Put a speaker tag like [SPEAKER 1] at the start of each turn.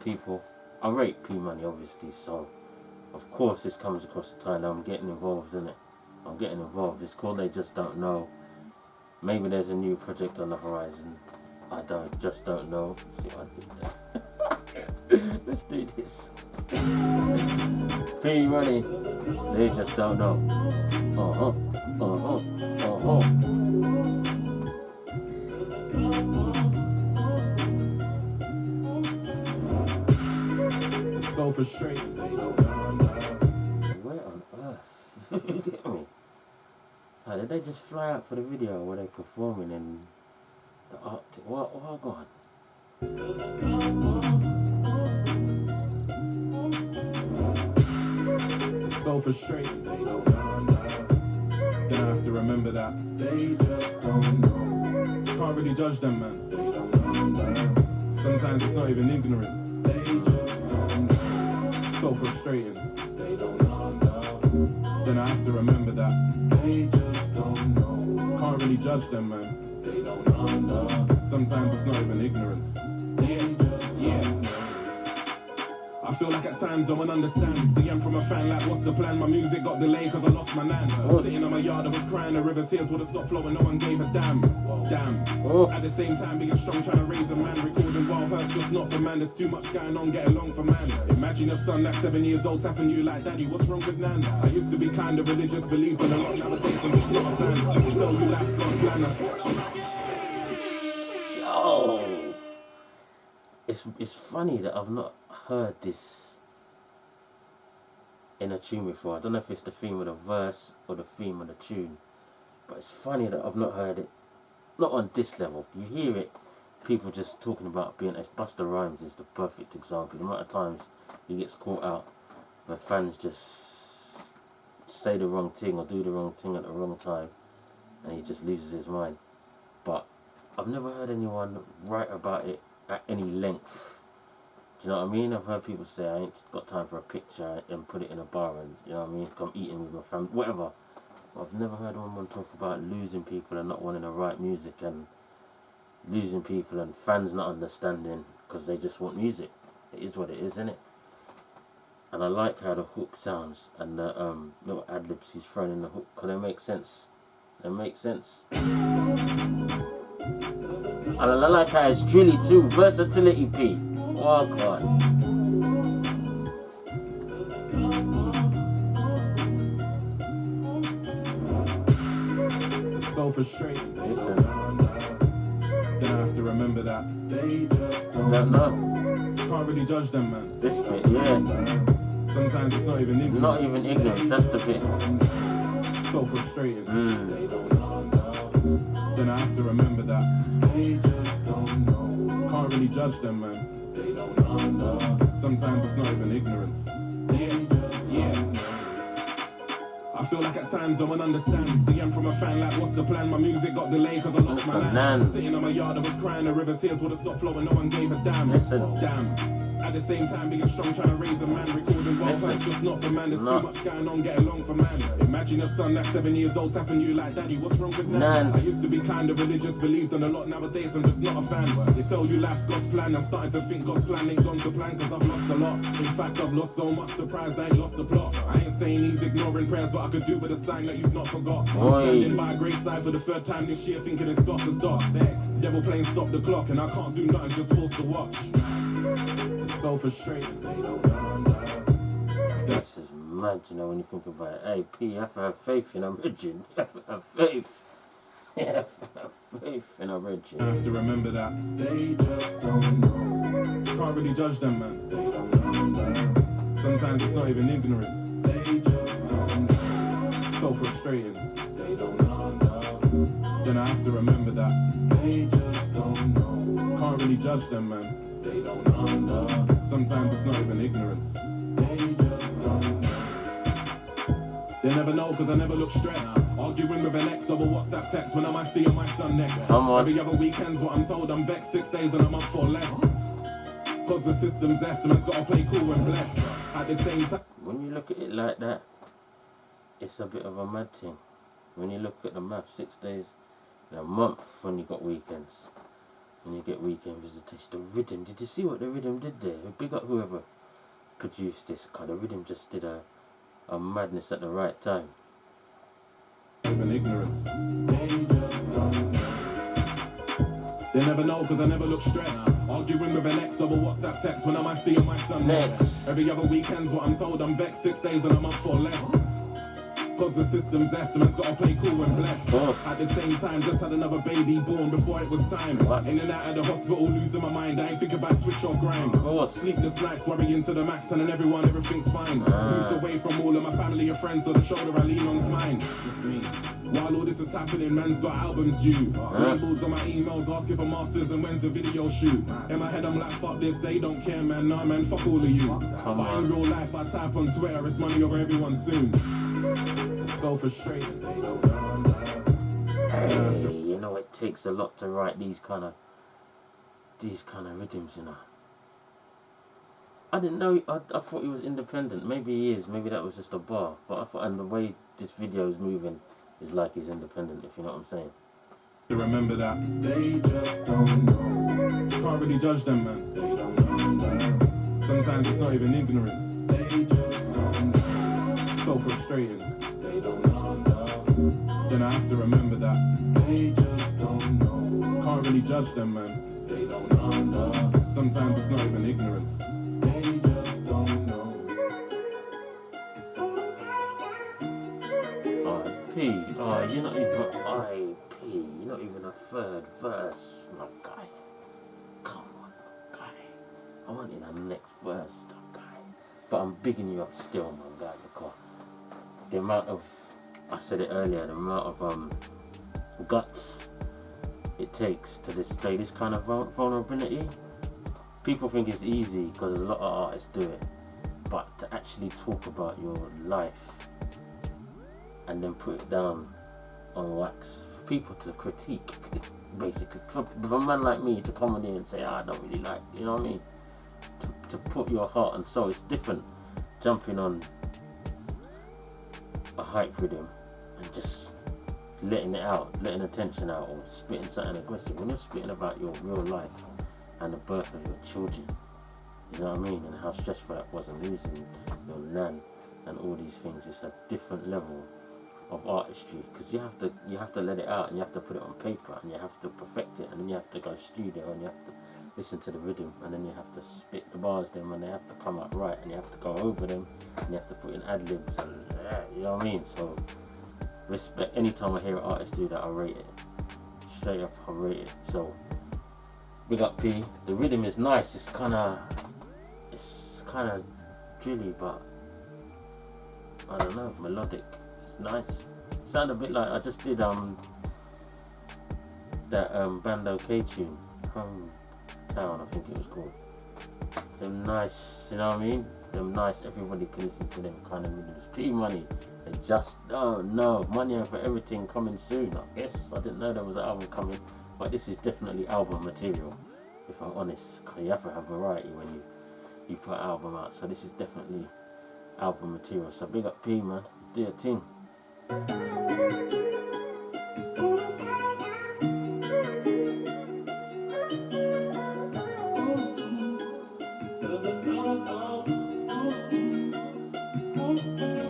[SPEAKER 1] people. I rate P Money, obviously, so of course this comes across the time. I'm getting involved in it. I'm getting involved. It's called They Just Don't Know. Maybe there's a new project on the horizon. I just don't know. See what I did there. Let's do this. P Money, they just don't know.
[SPEAKER 2] It's so frustrating.
[SPEAKER 1] Where on earth? You get me? Like, did they just fly out for the video? Or were they performing in the Arctic? What? Oh God.
[SPEAKER 2] It's so frustrating. Then I have to remember that they just don't know. Can't really judge them, man. They don't know. Sometimes it's not even ignorance. They just don't know. It's so frustrating. They don't know. Then I have to remember that they just don't know. Can't really judge them, man. They don't know. Sometimes it's not even ignorance. Yeah. I feel like at times no one understands. DM from a fan like, what's the plan? My music got delayed cause I lost my nan. Sitting on my yard I was crying, the river tears would have stopped flowing, no one gave a damn. At the same time being strong, trying to raise a man, recording while hurts just not for man. There's too much going on, get along for man. Imagine a son that's 7 years old tapping you like, daddy, what's wrong with nan? I used to be kind of religious, believed in a lot, nowadays I'm just not a fan. I can tell you life's God's plan.
[SPEAKER 1] Yo, it's funny that I've not heard this in a tune before. I don't know if it's the theme of the verse or the theme of the tune, but it's funny that I've not heard it. Not on this level. You hear it, people just talking about being. Busta Rhymes is the perfect example. The amount of times he gets caught out where fans just say the wrong thing or do the wrong thing at the wrong time, and he just loses his mind. But I've never heard anyone write about it at any length. Do you know what I mean? I've heard people say, I ain't got time for a picture and put it in a bar and, you know what I mean, come eating with my family, whatever. I've never heard anyone talk about losing people and not wanting to write music and losing people and fans not understanding because they just want music. It is what it is, isn't it? And I like how the hook sounds and the little ad-libs he's thrown in the hook because they make sense. They make sense. And I like how it's drilly too. Versatility P. Oh God.
[SPEAKER 2] It's so frustrating.
[SPEAKER 1] Listen.
[SPEAKER 2] Then I have to remember that they just don't
[SPEAKER 1] know.
[SPEAKER 2] Can't really judge them, man.
[SPEAKER 1] This bit, yeah.
[SPEAKER 2] Sometimes it's not even ignorance.
[SPEAKER 1] Not even ignorance, that's the bit.
[SPEAKER 2] It's so frustrating. Then I have to remember that they just don't know. Can't really judge them, man. They don't know. Sometimes it's not even ignorance. Yeah. I feel like at times no one understands. DM from a fan like, what's the plan? My music got delayed cause I lost my nan. Sitting on my yard I was crying, the river tears would have stopped flowing, no one gave a damn. Damn. At the same time being strong, trying to raise a man, recording while it's just not for man. There's too much going on, get along for man. Imagine a son that's 7 years old tapping you like, daddy, what's wrong with nan? I used to be kind of religious, believed in a lot, nowadays I'm just not a fan. They tell you life's God's plan, I'm starting to think God's plan ain't gone to plan cause I've lost a lot. In fact I've lost so much, surprised I ain't lost the plot. I ain't saying he's ignoring prayers, but I could do with a sign that you've not forgot. I'm standing by a graveside for the 3rd time this year thinking it's got to stop. Devil playing stop the clock and I can't do nothing, just forced to watch. It's so frustrating.
[SPEAKER 1] This is mad, you know, when you think about it. Hey, P, you have to have faith in a religion. You have to have faith. You have to have faith in a religion.
[SPEAKER 2] I have to remember that they just don't know. Can't really judge them, man. They don't know. Sometimes it's not even ignorance. They just don't know. It's so frustrating. They don't know. Then I have to remember that they just don't know. Can't really judge them, man. They don't know. Sometimes it's not even ignorance. They just don't know. They never know cause I never look stressed. Arguing with an ex over WhatsApp text when I might see my son next. Every other weekend's what I'm told I'm vexed. 6 days and I'm up for less. Cause the system's F, the man's gotta play cool and blessed. At the same time.
[SPEAKER 1] When you look at it like that, it's a bit of a mad thing. When you look at the math, 6 days in a month when you got weekends. and you get weekend visitation. The rhythm, did you see what the rhythm did there? Big up whoever produced this kind of rhythm, just did a madness at the right time.
[SPEAKER 2] Even ignorance. They just don't know. They never know because I never look stressed. Arguing with an ex over WhatsApp text when I might see my son
[SPEAKER 1] next.
[SPEAKER 2] Every other weekend's what I'm told. I'm vexed 6 days in a month or less. Cause the system's F, the man's gotta play cool and blessed. At the same time, just had another baby born before it was time.
[SPEAKER 1] What?
[SPEAKER 2] In and out of the hospital, losing my mind. I ain't think about Twitch or grind. Sleepless nights, worrying to the max, telling everyone everything's fine. Moved away from all of my family and friends, so the shoulder I lean on's mine. Just me. While all this is happening, man's got albums due. Labels on my emails asking for masters and when's the video shoot. In my head I'm like, fuck this, they don't care, man. Nah, man, fuck all of you. But in real life, I type on Twitter, it's money over everyone soon. It's so frustrating, they don't know.
[SPEAKER 1] Hey, you know, it takes a lot to write these kind of rhythms, you know. I didn't know, I thought he was independent. Maybe he is, maybe that was just a bar. But I thought, and the way this video is moving is like he's independent, if you know what I'm saying.
[SPEAKER 2] You remember that? They just don't know. Can't really judge them, man. They don't know. Sometimes it's not even ignorance. They just don't know. It's so frustrating. They don't know. Then I have to remember that. They just don't know. Can't really judge them, man. They don't know. Sometimes it's not even ignorance. They just don't know.
[SPEAKER 1] Oh, you're not even you're not even a third verse, my guy. Come on, my guy. I want in the next verse, my guy. But I'm bigging you up still, my guy, because the amount of, I said it earlier, the amount of guts it takes to display this kind of vulnerability. People think it's easy because a lot of artists do it, but to actually talk about your life and then put it down on wax for people to critique, basically. For a man like me to come on here and say, I don't really like, you know what I mean? To put your heart and soul, it's different jumping on a hype rhythm and just letting it out, letting the tension out, or spitting something aggressive. When you're spitting about your real life and the birth of your children, you know what I mean? And how stressful that was, and losing your nan and all these things, it's a different level of artistry, because you have to let it out, and you have to put it on paper, and you have to perfect it, and then you have to go studio, and you have to listen to the rhythm, and then you have to spit the bars them, and they have to come out right, and you have to go over them, and you have to put in ad-libs, and you know what I mean? So respect. Anytime I hear an artist do that, I rate it. Straight up, I rate it. So big up P. The rhythm is nice. It's kind of drilly, but I don't know, melodic. Nice. Sound a bit like I just did that Bando K tune, Hometown, I think it was called. Them nice, you know what I mean? Them nice, everybody can listen to them kind of rhythms. P Money, they just don't know. Money over everything coming soon, I guess. I didn't know there was an album coming, but this is definitely album material, if I'm honest. You have to have variety when you put an album out, so this is definitely album material. So big up P, man, do your thing.